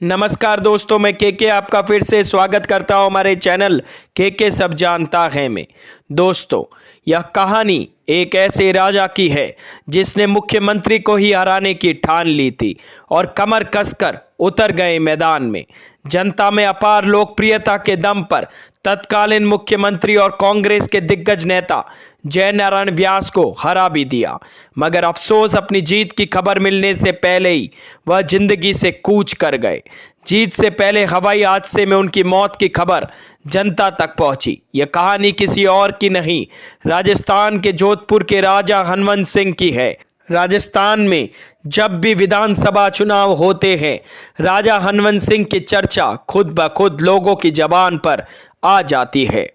नमस्कार दोस्तों, मैं के आपका फिर से स्वागत करता हूं हमारे चैनल के सब जानता है में। दोस्तों, यह कहानी एक ऐसे राजा की है जिसने मुख्यमंत्री को ही हराने की ठान ली थी और कमर कसकर उतर गए मैदान में। जनता में अपार लोकप्रियता के दम पर तत्कालीन मुख्यमंत्री और कांग्रेस के दिग्गज नेता जयनारायण व्यास को हरा भी दिया, मगर अफसोस अपनी जीत की खबर मिलने से पहले ही वह जिंदगी से कूच कर गए। जीत से पहले हवाई हादसे में उनकी मौत की खबर जनता तक पहुंची। यह कहानी किसी और की नहीं, राजस्थान के जोधपुर के राजा हनवंत सिंह की है। राजस्थान में जब भी विधानसभा चुनाव होते हैं, राजा हनवंत सिंह की चर्चा खुद ब खुद लोगों की जबान पर आ जाती है।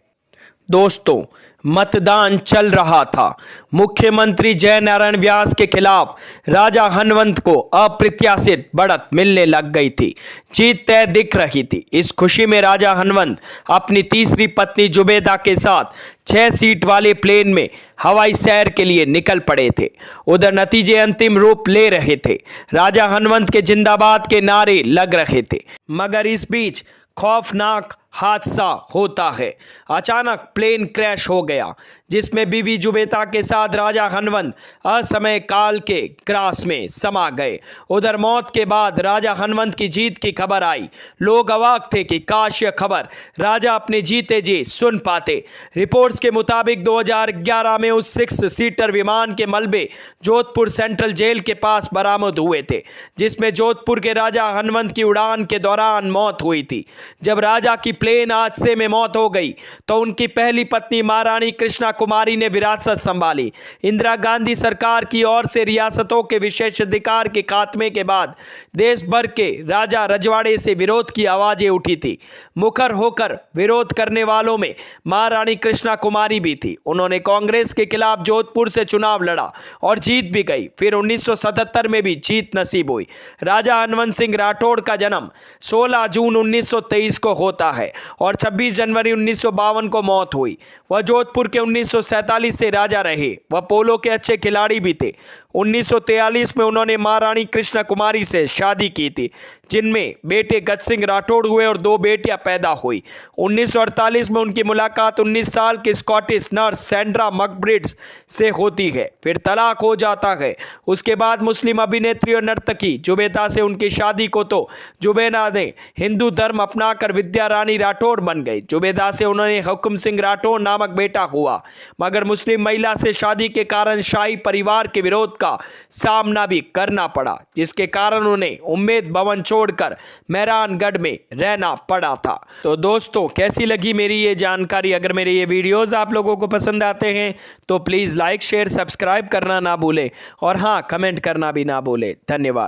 दोस्तों, मतदान चल रहा था। मुख्यमंत्री जयनारायण व्यास के खिलाफ राजा हनवंत को अप्रत्याशित बढ़त मिलने लग गई थी। जीत तय दिख रही थी। इस खुशी में राजा हनवंत अपनी तीसरी पत्नी जुबेदा के साथ 6 सीट वाले प्लेन में हवाई सैर के लिए निकल पड़े थे। उधर नतीजे अंतिम रूप ले रहे थे। राजा हनवंत के जिंदाबाद के नारे लग रहे थे, मगर इस बीच खौफनाक हादसा होता है। अचानक प्लेन क्रैश हो गया, जिसमें बीवी जुबेदा के साथ राजा हनवंत असमय काल के ग्रास में समा गए। उधर मौत के बाद राजा हनवंत की जीत की खबर आई। लोग अवाक थे कि काश यह खबर राजा अपने जीते जी सुन पाते। रिपोर्ट्स के मुताबिक 2011 में उस 6 सीटर विमान के मलबे जोधपुर सेंट्रल जेल के पास बरामद हुए थे, जिसमें जोधपुर के राजा हनवंत की उड़ान के दौरान मौत हुई थी। जब राजा की प्लेन हादसे में मौत हो गई तो उनकी पहली पत्नी महारानी कृष्णा कुमारी ने विरासत संभाली। इंदिरा गांधी सरकार की ओर से रियासतों के विशेषाधिकार के खात्मे के बाद देश भर के राजा रजवाड़े से विरोध की आवाजें उठी थी। मुखर होकर विरोध करने वालों में महारानी कृष्णा कुमारी भी थी। उन्होंने कांग्रेस के खिलाफ जोधपुर से चुनाव लड़ा और जीत भी गई। फिर 1977 में भी जीत नसीब हुई। राजा हनवंत सिंह राठौड़ का जन्म 16 जून 1923 को होता है और 26 जनवरी 1952 को मौत हुई। वह जोधपुर के 1947 से राजा रहे। वह पोलो के अच्छे खिलाड़ी भी थे। 1943 में उन्होंने महारानी कृष्णा कुमारी से शादी की थी, जिनमें बेटे गज सिंह राठौड़ हुए और 2 बेटियां पैदा हुई। 1948 में उनकी मुलाकात 19 साल की स्कॉटिश नर्स सैंड्रा मकब्रिड्स से होती है। फिर तलाक हो जाता है। उसके बाद मुस्लिम अभिनेत्री और नर्तकी जुबेदा से उनकी शादी को तो जुबेदा ने हिंदू धर्म अपनाकर विद्या रानी राठौड़ बन गई। जुबेदा से उन्होंने हुक्म सिंह राठौड़ नामक बेटा हुआ, मगर मुस्लिम महिला से शादी के कारण शाही परिवार के विरोध का सामना भी करना पड़ा, जिसके कारण उन्हें उम्मेद भवन छोड़कर मेहरानगढ़ में रहना पड़ा था। तो दोस्तों, कैसी लगी मेरी ये जानकारी? अगर मेरे ये वीडियोस आप लोगों को पसंद आते हैं तो प्लीज़ लाइक शेयर सब्सक्राइब करना ना भूलें और हाँ, कमेंट करना भी ना भूलें। धन्यवाद।